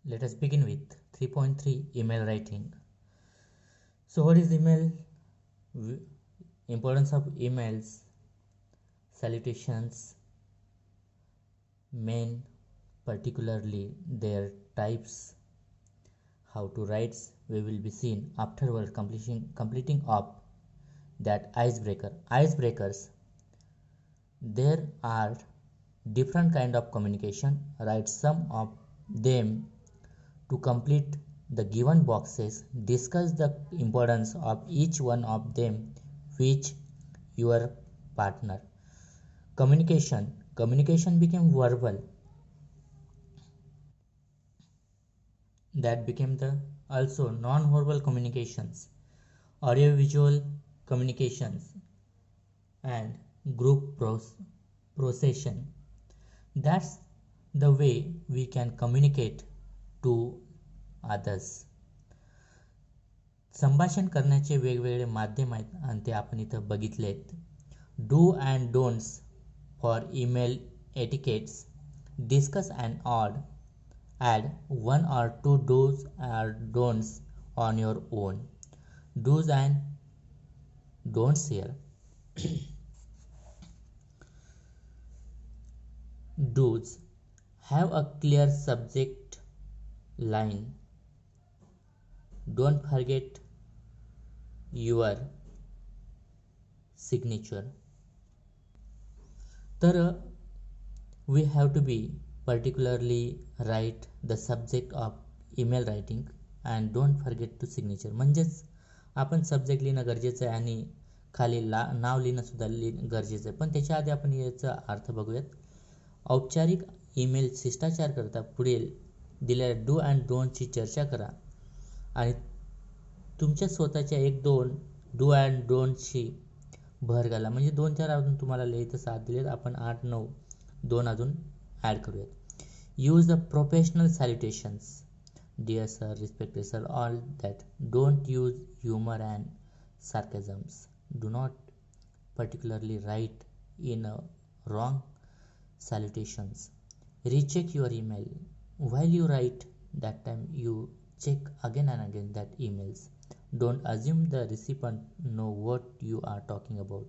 Let us begin with 3.3 email writing. So, what is email? Importance of emails, salutations, main, particularly their types, how to write. We will be seen afterward completing up that icebreaker. Icebreakers. There are different kind of communication. Write some of them to complete the given boxes. Discuss the importance of each one of them with your partner. Communication. Communication became verbal. That became the also non-verbal communications, audio visual communications, and group procession. That's the way we can communicate to others. संभाषण करण्याचे वेगवेगळे माध्यम आहेत आणि ते आपण इथं बघितलेत. Do and don'ts for email etiquettes. Discuss and add one or two do's or don'ts on your own. Do's and don'ts here. Do's: have a clear subject line. Don't forget your signature. तर we have to be particularly write the subject of email writing and don't forget to signature. म्हणजेच आपण subject लिहिणं गरजेचं आहे आणि खाली नाव लिहिणं सुद्धा गरजेचं आहे. पण त्याच्या आधी आपण याचा अर्थ बघूयात. औपचारिक ईमेल शिष्टाचार करता पुढील दिलेल्या डू अँड डोंटची चर्चा करा आणि तुमच्या स्वतःच्या एक दोन डू अँड डोंटची भर घाला. म्हणजे 2-4 अजून तुम्हाला लिहायचं 7 दिलेत, आपण 8-9 2 अजून ॲड करूयात. Use the professional salutations. Dear sir, respected sir, all that. Don't use humour and sarcasms. Do not particularly write in a wrong salutations. Recheck your email. While you write, that time you check again and again that emails. Don't assume the recipient know what you are talking about.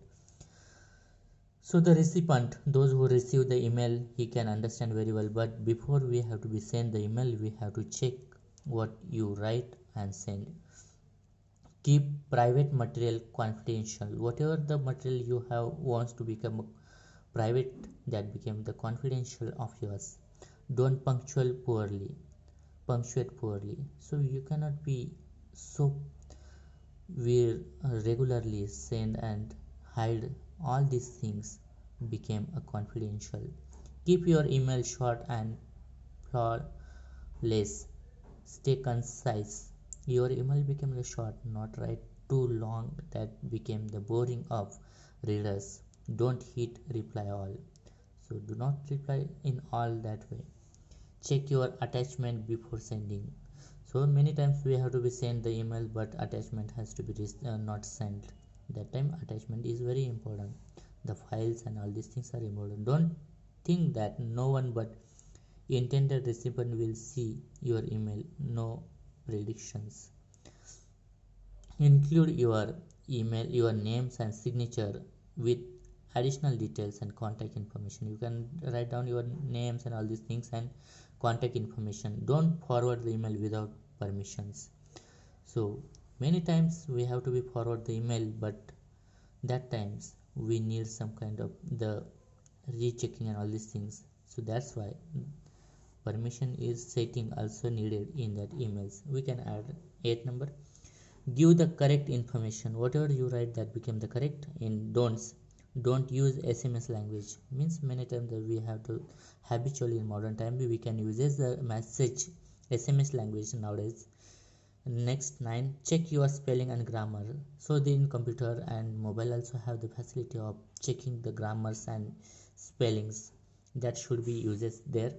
So the recipient, those who receive the email, he can understand very well, but before we have to be send the email, we have to check what you write and send. Keep private material confidential. Whatever the material you have wants to become private, that became the confidential of yours. Don't punctuate poorly. So you cannot be so we regularly send and hide all these things became a confidential. Keep your email short and flawless. Stay concise. Your email became the short, not write too long that became the boring of readers. Don't hit reply all. So do not reply in all that way. Check your attachment before sending. So many times we have to be send the email, but attachment has to be not sent. That time attachment is very important. The files and all these things are important. Don't think that no one but intended recipient will see your email. No predictions. Include your email, your names and signature with additional details and contact information. You can write down your names and all these things and contact information. Don't forward the email without permissions. So many times we have to be forward the email, but that times we need some kind of the rechecking and all these things. So that's why permission is setting also needed in that emails. We can add 8 number. Give the correct information. Whatever you write, that became the correct. In don'ts, don't use SMS language. Means many times that we have to habitually in modern time we can use the message SMS language nowadays. Next 9, check your spelling and grammar. So the in computer and mobile also have the facility of checking the grammars and spellings. That should be uses there.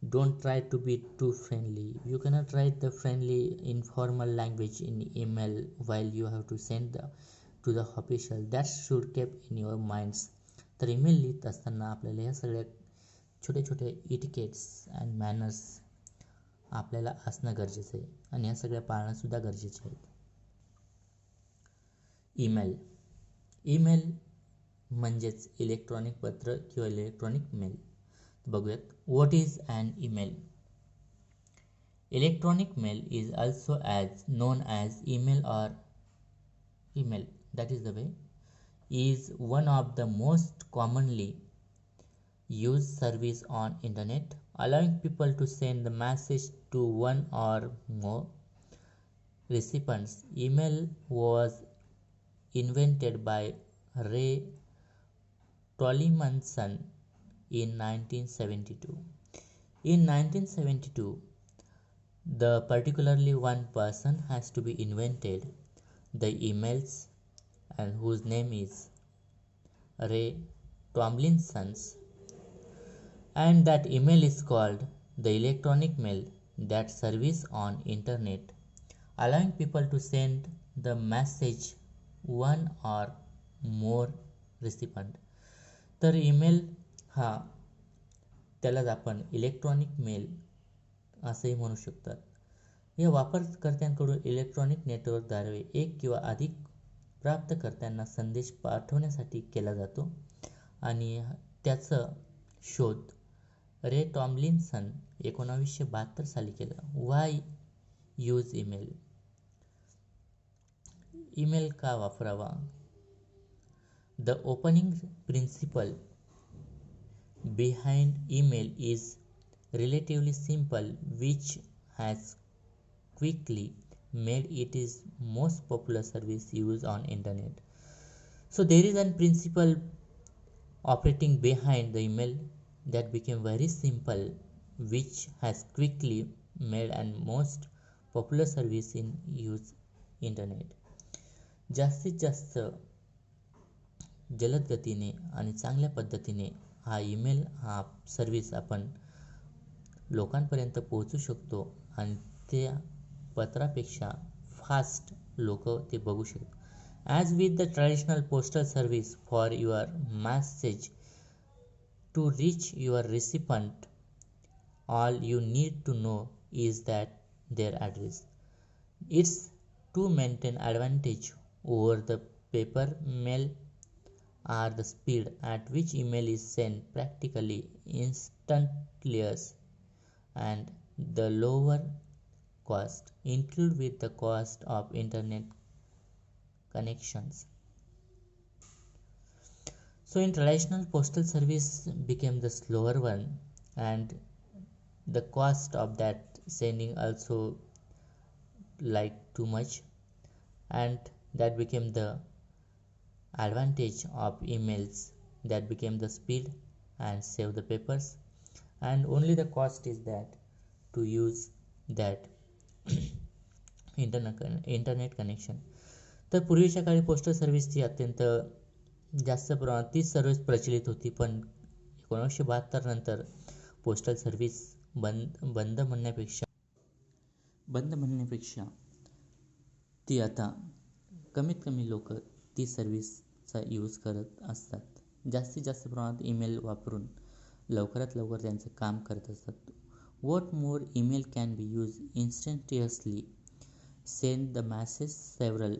Don't try to be too friendly. You cannot write the friendly informal language in email while you have to send to the official. That should keep in your minds. तर email लिहित असताना आपल्याला या सगळ्या छोटे छोटे etiquettes and manners आपल्याला असणं गरजेचं आहे आणि ह्या सगळ्या पाळणंसुद्धा गरजेचे आहेत. ईमेल म्हणजेच इलेक्ट्रॉनिक पत्र किंवा इलेक्ट्रॉनिक मेल. बघूयात, what is an email. Electronic mail is also as known as email or email, that is the way, is one of the most commonly used service on internet, allowing people to send the message to one or more recipients. Email was invented by Ray Tomlinson in 1972. In 1972, the particularly one person has to be invented the emails, and whose name is Ray Tomlinson's, and that email is called the electronic mail. That service on internet allowing people to send the message one or more recipient. तर email हा, त्यालाच आपण electronic mail असंही म्हणू शकतात. या वापरकर्त्यांकडून electronic नेटवर्कद्वारे एक किंवा अधिक प्राप्तकर्त्यांना संदेश पाठवण्यासाठी केला जातो आणि त्याचा शोध रे टॉमलिन्सन 1972 साली केला. वाय यूज ईमेल. ईमेल का वापरावा. The opening principle behind email is relatively simple, which has quickly made it is most popular service used on internet. So there is a principle operating behind the email that became very simple, which has quickly made and most popular service in use internet. जास्तीत जास्त जलद गतीने आणि चांगल्या पद्धतीने हा email हा service आपण लोकांपर्यंत पोहोचू शकतो आणि त्या पत्रापेक्षा फास्ट लोक ते बघू शकतात. As with the traditional postal service for your message to reach your recipient, all you need to know is that their address. Its two maintain advantage over the paper mail are the speed at which email is sent, practically instantaneous, and the lower cost included with the cost of internet connections. So in traditional postal service became the slower one, and the cost of that sending also like too much, and that became the advantage of emails, that became the speed and save the papers, and only the cost is that to use that internet connection. तर पूर्वीच्या काळी postal सर्व्हिसची अत्यंत जास्त प्रमाणात तीच service प्रचलित होती, पण 1972 नंतर पोस्टल सर्व्हिस बंद म्हणण्यापेक्षा ती आता कमीत कमी लोक ती सर्व्हिसचा यूज करत असतात. जास्तीत जास्त प्रमाणात ईमेल वापरून लवकरात लवकर त्यांचं काम करत असतात. What more, email can be use instantaneously, send the message several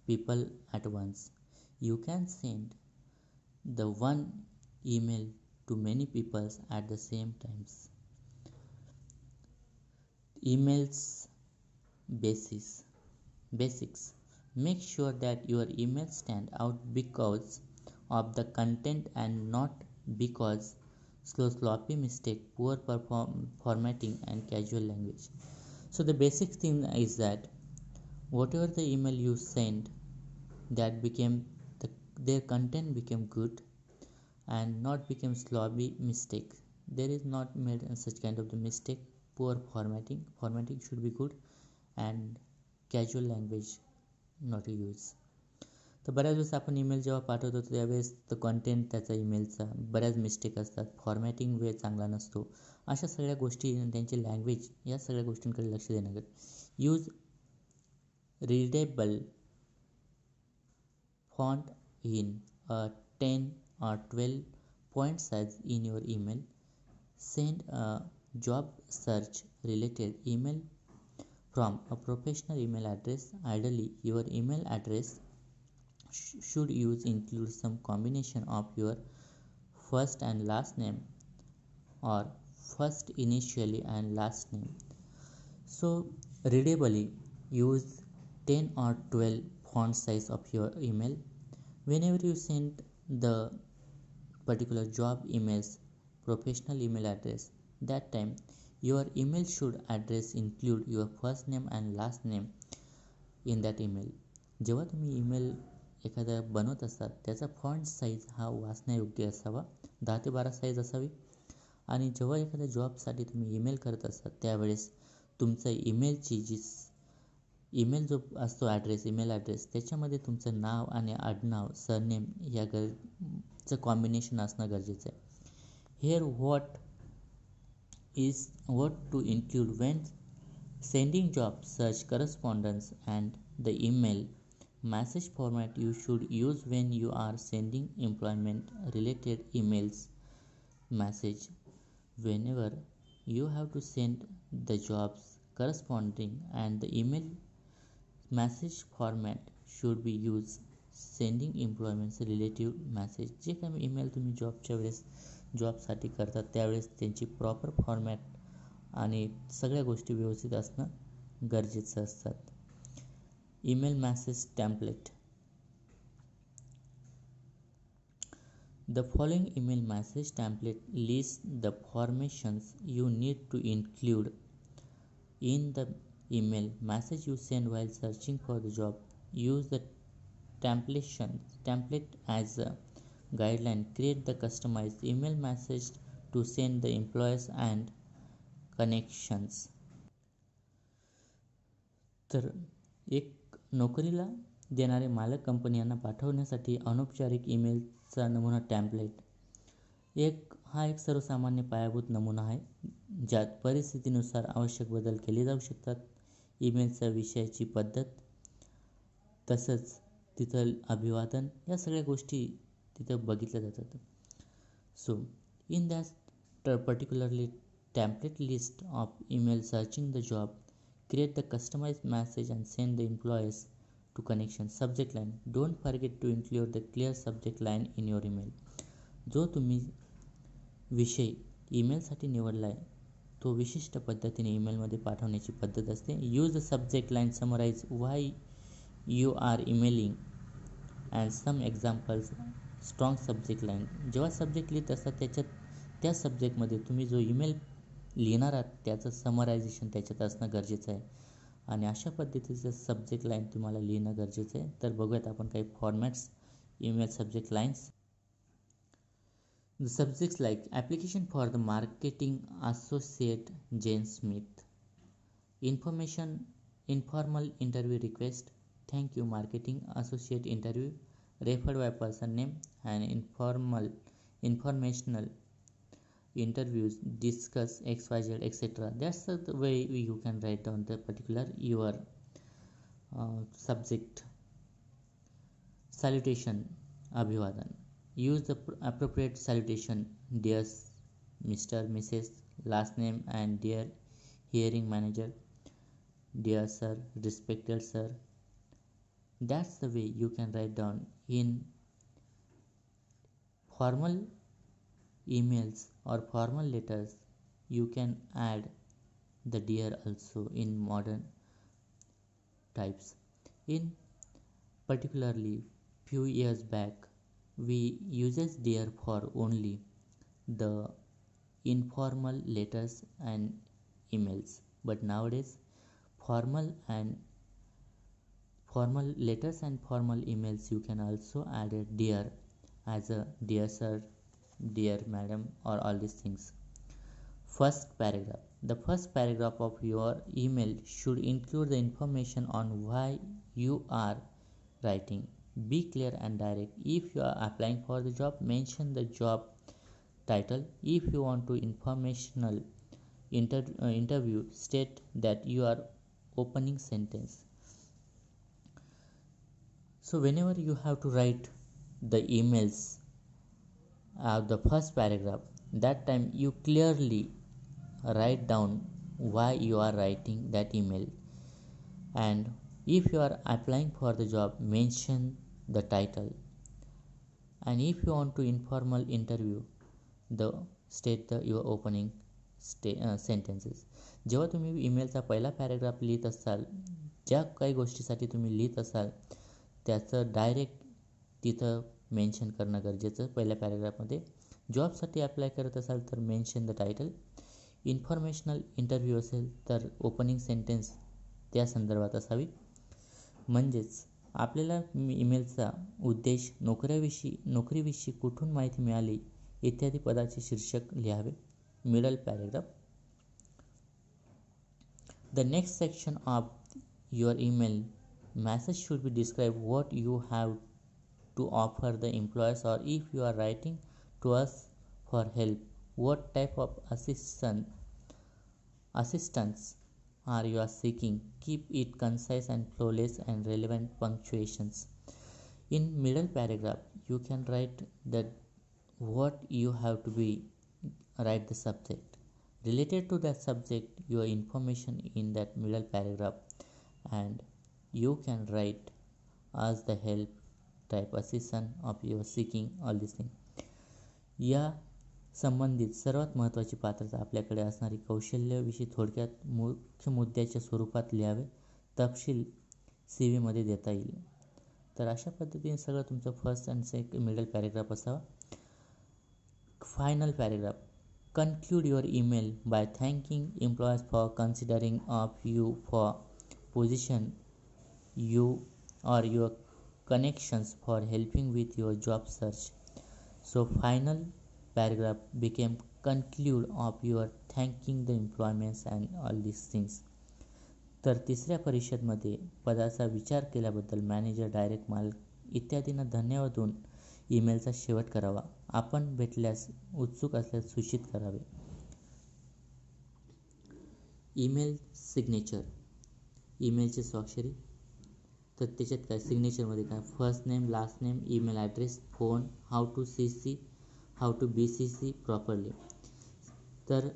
people at once. You can send the one email to many peoples at the same times. Emails basics. Make sure that your email stand out because of the content and not because sloppy mistake, poor formatting and casual language. So the basic thing is that whatever the email you send, that became their content became good and not became sloppy mistake. There is not made such kind of the mistake. Poor formatting should be good, and casual language not use. तर बऱ्याच वेळेस आपण email जेव्हा पाठवतो त्यावेळेस तर content त्याचा ईमेलचा बऱ्याच मिस्टेक असतात, फॉर्मॅटिंग वेळ चांगला नसतो. अशा सगळ्या गोष्टी, त्यांची लँग्वेज, या सगळ्या गोष्टींकडे लक्ष देणं गरजेचं. Use readable font in 10 or 12 point size in your email. Send job search related email from a professional email address. Ideally, your email address should use include some combination of your first and last name or first initially and last name. So readably use 10 or 12 font size of your email. Whenever you send the particular job emails professional email address, that time your email should address include your first name and last name in that email. जेव्हा तुम्ही email एखादा बनवत असतात त्याचा font size हा वाचण्यायोग्य असावा, 10 ते 12 size असावी. आणि जेव्हा एखाद्या जॉबसाठी तुम्ही ईमेल करत असतात त्यावेळेस तुमचं ईमेलची जी ईमेल जो असतो ॲड्रेस ईमेल ॲड्रेस त्याच्यामध्ये तुमचं नाव आणि आडनाव सरनेम या चं कॉम्बिनेशन असणं गरजेचं आहे. Here what to include when sending job search correspondence and the email message format you should use when you are sending employment related emails message. Whenever you have to send the jobs corresponding and the email message format should be used sending employments relative message. जे काही email तुम्ही जॉबच्या वेळेस जॉबसाठी करतात त्यावेळेस त्यांची proper format आणि सगळ्या गोष्टी व्यवस्थित असणं गरजेचं असतात. Email message template. The following email message template lists the formations you need to include in the email message you send while searching for the job. Use the template as a guideline. Create the customized email message to send the employees and connections. तर एक नोकरीला देणारे मालक company यांना पाठवण्यासाठी अनौपचारिक ईमेलचा नमुना template हा एक सर्वसामान्य पायाभूत नमुना आहे ज्यात परिस्थितीनुसार आवश्यक बदल केले जाऊ शकतात. ईमेलच्या विषयाची पद्धत तसंच तिथं अभिवादन या सगळ्या गोष्टी तिथं बघितल्या जातात. So in that particularly template list of email searching the job, create the customized message and send the employees to connection. Subject line, don't forget to include the clear subject line in your email. जो तुम्ही विषय ईमेलसाठी निवडला आहे तो विशिष्ट पद्धतीने ईमेलमध्ये पाठवण्याची पद्धत असते. Use the subject line summarise why you are emailing and some examples. Strong subject line, जेव्हा सब्जेक्ट लिहित असतात त्याच्यात त्या सब्जेक्टमध्ये तुम्ही जो ईमेल लिहिणार आहात त्याचं समरायझेशन त्याच्यात असणं गरजेचं आहे आणि अशा पद्धतीचं सब्जेक्ट लाईन तुम्हाला लिहिणं गरजेचं आहे. तर बघूयात आपण काही formats email subject lines. The subjects like application for the marketing associate Jane Smith, informal interview request, thank you marketing associate interview, referred by person name, and informational interviews discuss xyz etc. That's the way you can write down the particular your subject. Salutation abhivadan, use the appropriate salutation, dear Mr. Mrs. last name and dear hearing manager, dear sir, respected sir. That's the way you can write down. In formal emails or formal letters you can add the dear also in modern types. In particularly few years back we uses dear for only the informal letters and emails, but nowadays formal letters and formal emails you can also add a dear as a dear sir, dear madam, or all these things. First paragraph, the first paragraph of your email should include the information on why you are writing. Be clear and direct. If you are applying for the job, mention the job title. If you want to informational interview, state that you are opening sentence. So whenever you have to write the emails the first paragraph, that time you clearly write down why you are writing that email. And if you are applying for the job, mention the title. And if you want to informal interview, the state your opening sentences. जेव्हा तुम्ही ईमेलचा पहिला paragraph लिहित असाल, ज्या काही गोष्टीसाठी तुम्ही लिहित असाल त्याचं डायरेक्ट तिथं मेन्शन करणं गरजेचं पहिल्या पॅरेग्राफमध्ये. जॉबसाठी अप्लाय करत असाल तर mention the title. Informational interview असेल तर ओपनिंग सेंटेन्स त्या संदर्भात असावी. म्हणजेच आपल्याला ईमेलचा उद्देश, नोकरीविषयी कुठून माहिती मिळाली इत्यादी पदाचे शीर्षक लिहावे. Middle paragraph. The next section of your email message should be describe what you have to offer the employers, or if you are writing to us for help, what type of assistance are you are seeking. Keep it concise and flawless and relevant punctuations. In middle paragraph you can write that what you have to be, write the subject related to that subject, your information in that middle paragraph, and you can write as the help type assistance of your seeking, all these things. या संबंधित सर्वात महत्त्वाची पात्रता आपल्याकडे असणारी कौशल्याविषयी थोडक्यात मुख्य मुद्द्याच्या स्वरूपात लिहावे. तपशील सी व्हीमध्ये देता येईल. तर अशा पद्धतीने सगळं तुमचं फर्स्ट अँड मिडल पॅरेग्राफ असावा. Final paragraph. Conclude your email by thanking employers for considering of you for position, you or your connections for helping with your job search. So final paragraph became conclude of your thanking the employments and all these things. तर तिसऱ्या परिषदमध्ये पदाचा विचार केल्याबद्दल manager, direct मालक इत्यादींना धन्यवाद देऊन ईमेलचा शेवट करावा. आपण भेटल्यास उत्सुक असल्यास सूचित करावे. Email signature. ईमेलची स्वाक्षरी. तर त्याच्यात काय सिग्नेचरमध्ये काय, first name, last name, email address, phone, how to B C C properly. तर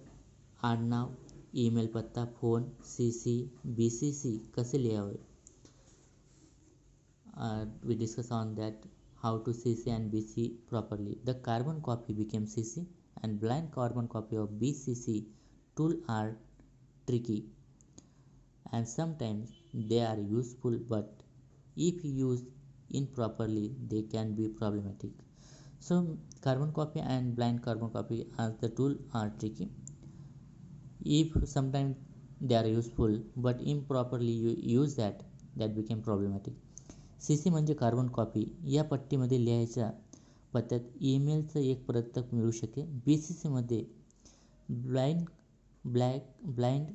आडनाव, ईमेल पत्ता, फोन, सी सी, बी सी सी कसे लिहावे. We discuss on that how to CC and BC properly. The carbon copy became CC and blind carbon copy of BCC tool are tricky and sometimes they are useful, but if used improperly they can be problematic. So carbon copy and blind carbon copy as the tool are tricky. If sometimes they are useful but improperly you use that became problematic. सी सी म्हणजे carbon copy. या पट्टीमध्ये लिहायच्या पत्त्यात ईमेलचं एक प्रतक मिळू शकेल. B C सीमध्ये blind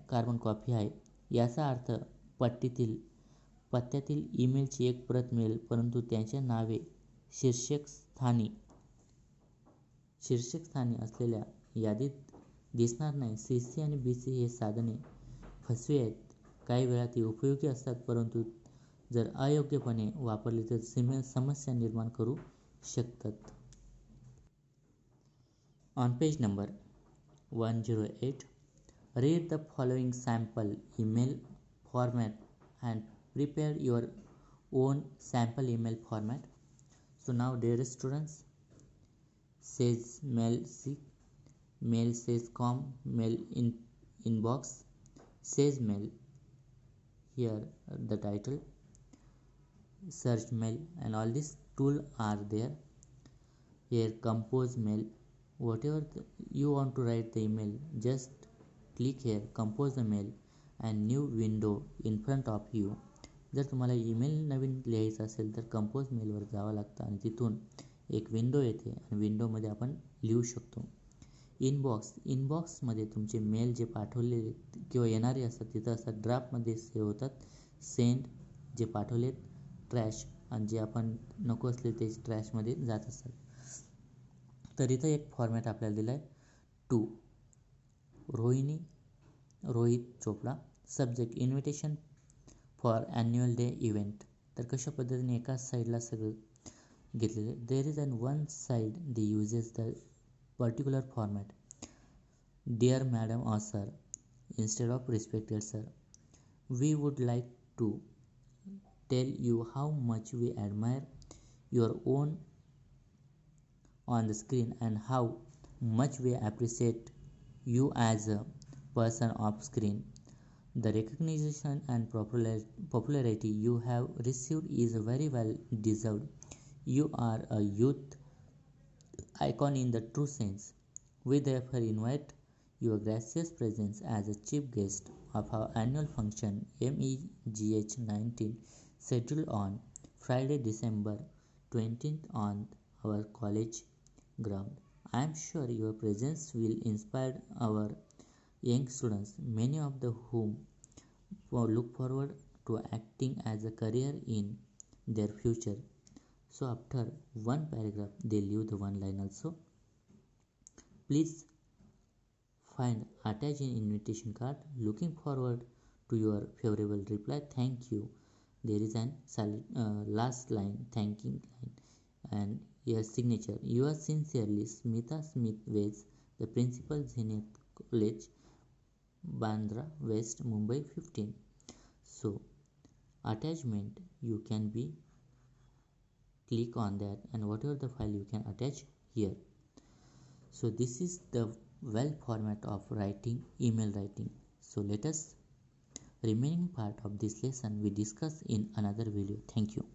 carbon copy आहे. याचा अर्थ पत्त्यातील ईमेलची एक प्रत मिळेल परंतु त्यांच्या नावे शीर्षकस्थानी असलेल्या यादीत दिसणार नाही. सी सी आणि बी सी हे साधने फसवी आहेत. काही वेळा ती उपयोगी असतात परंतु जर अयोग्यपणे वापरली तर समस्या निर्माण करू शकतात. On page number 108, read the following sample email format and prepare your own sample email format. So now dear students, says mail seek, mail says com, mail inbox, says mail, here the title, search mail, and all these tool are there. Here compose mail, whatever you want to write the email, just click here, compose the mail, and new window in front of you. जर तुम्हाला email नवीन लिहायचं असेल तर compose मेलवर जावं लागतं आणि तिथून एक विंडो येते आणि विंडोमध्ये आपण लिहू शकतो. इनबॉक्समध्ये तुमचे मेल जे पाठवलेले किंवा येणारे असतात तिथं असतात, ड्राफ्टमध्ये सेव्ह होतात. सेंड जे पाठवलेत, ट्रॅश आणि जे आपण नको असले ते ट्रॅशमध्ये जात असतात. तर इथं एक फॉर्मॅट आपल्याला दिला आहे. To Rohit Chopra. Subject invitation for annual day event. तर कशा पद्धतीने एकाच साईडला सगळं घेतलेलं. There is on one side they uses the particular format. Dear Madam or Sir, instead of respected Sir, we would like to tell you how much we admire your own on the screen and how much we appreciate you as a person off screen. The recognition and popularity you have received is very well deserved. You are a youth icon in the true sense. We therefore invite your gracious presence as a chief guest of our annual function MEGH 19 scheduled on Friday, December 20th on our college ground. I am sure your presence will inspire our young students, many of the whom look forward to acting as a career in their future. So after one paragraph, they leave the one line also. Please find attached an invitation card. Looking forward to your favorable reply. Thank you. There is an last line, thanking line, and your signature. Yours sincerely, Smita Smith Wes, the principal, Zenith College, Bandra West, Mumbai 15. So attachment, you can be click on that, and whatever the file you can attach here. So this is the well format of writing email writing. So let us remaining part of this lesson we discuss in another video. Thank you.